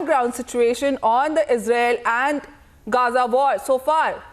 on-ground situation on the Israel and Gaza war so far?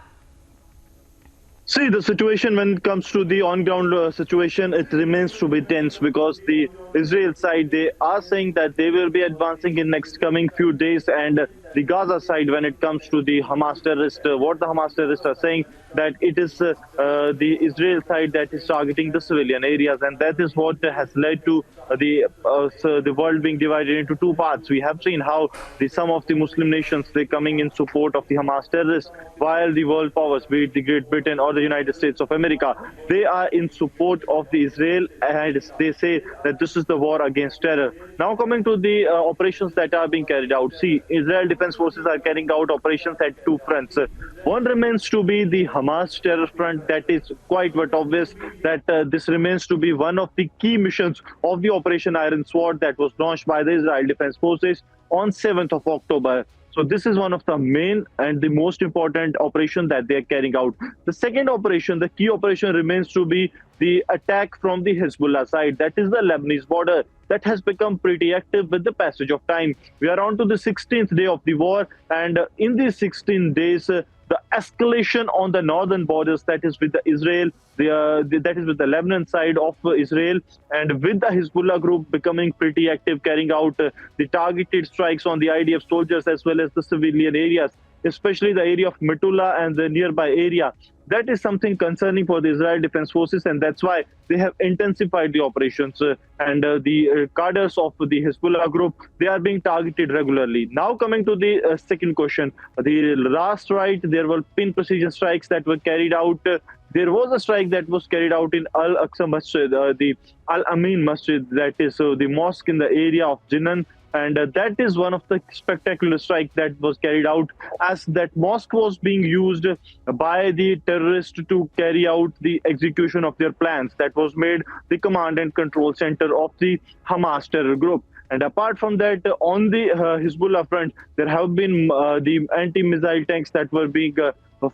See, the situation when it comes to the on-ground situation, it remains to be tense because the Israel side, they are saying that they will be advancing in next coming few days, and the Gaza side, when it comes to the Hamas terrorists, what the Hamas terrorists are saying, that it is the Israel side that is targeting the civilian areas, and that is what has led to the world being divided into two parts. We have seen how some of the Muslim nations, they coming in support of the Hamas terrorists, while the world powers, be it the Great Britain or the United States of America, they are in support of the Israel, and they say that this is the war against terror. Now coming to the operations that are being carried out. See, Israel Defense Forces are carrying out operations at two fronts. One remains to be the Hamas terror front. That is quite but obvious that this remains to be one of the key missions of the Operation Iron Sword that was launched by the Israel Defense Forces on 7th of October. So this is one of the main and the most important operation that they are carrying out. The second operation, the key operation, remains to be the attack from the Hezbollah side. That is the Lebanese border. That has become pretty active with the passage of time. We are on to the 16th day of the war, and in these 16 days, the escalation on the northern borders, that is with the Israel, that is with the Lebanon side of Israel, and with the Hezbollah group becoming pretty active, carrying out the targeted strikes on the IDF soldiers as well as the civilian areas, especially the area of Metula and the nearby area. That is something concerning for the Israel Defense Forces, and that's why they have intensified the operations. And the cadres of the Hezbollah group, they are being targeted regularly. Now coming to the second question, the last right, there were pin precision strikes that were carried out. There was a strike that was carried out in Al-Aqsa Masjid, the Al-Amin Masjid, that is the mosque in the area of Jinan. And that is one of the spectacular strikes that was carried out, as that mosque was being used by the terrorists to carry out the execution of their plans. That was made the command and control center of the Hamas terror group. And apart from that, on the Hezbollah front, there have been the anti-missile tanks that were being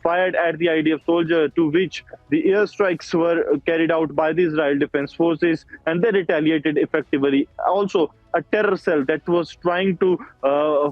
fired at the IDF soldier, to which the airstrikes were carried out by the Israel Defense Forces, and they retaliated effectively. Also, a terror cell that was trying to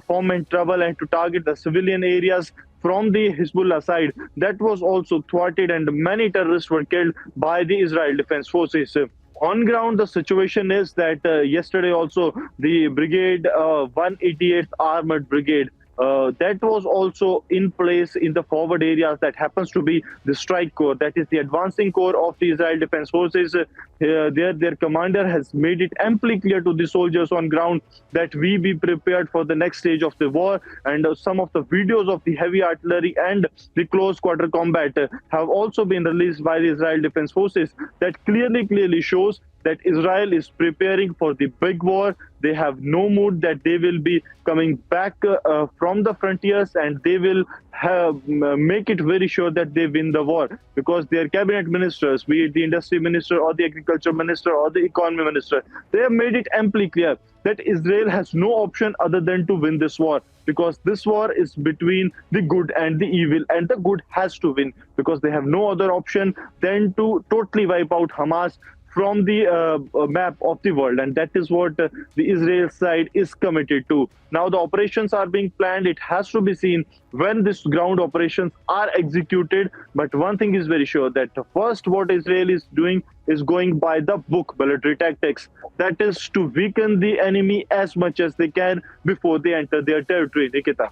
foment trouble and to target the civilian areas from the Hezbollah side, that was also thwarted, and many terrorists were killed by the Israel Defense Forces. On ground, the situation is that yesterday also the brigade, 188th Armored Brigade, that was also in place in the forward areas. That happens to be the strike corps, that is the advancing corps of the Israel Defense Forces. Their commander has made it amply clear to the soldiers on ground that we be prepared for the next stage of the war. And some of the videos of the heavy artillery and the close quarter combat have also been released by the Israel Defense Forces. That clearly shows that Israel is preparing for the big war. They have no mood that they will be coming back from the frontiers, and they will make it very sure that they win the war, because their cabinet ministers, be it the industry minister or the agriculture minister or the economy minister, they have made it amply clear that Israel has no option other than to win this war, because this war is between the good and the evil, and the good has to win, because they have no other option than to totally wipe out Hamas from the map of the world. And that is what the Israel side is committed to. Now the operations are being planned. It has to be seen when these ground operations are executed. But one thing is very sure, that first what Israel is doing is going by the book military tactics. That is to weaken the enemy as much as they can before they enter their territory. Nikita.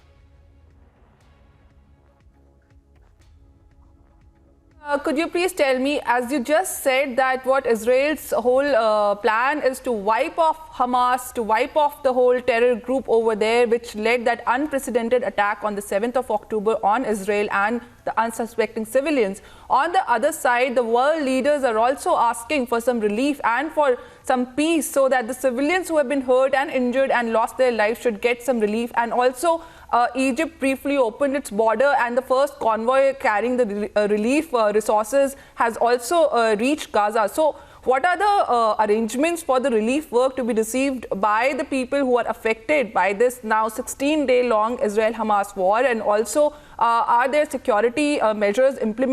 Could you please tell me, as you just said, that what Israel's whole plan is to wipe off Hamas, to wipe off the whole terror group over there, which led that unprecedented attack on the 7th of October on Israel and the unsuspecting civilians. On the other side, the world leaders are also asking for some relief and for some peace, so that the civilians who have been hurt and injured and lost their lives should get some relief. And also, Egypt briefly opened its border, and the first convoy carrying the relief resources has also reached Gaza. So what are the arrangements for the relief work to be received by the people who are affected by this now 16-day-long Israel-Hamas war? And also, are there security measures implemented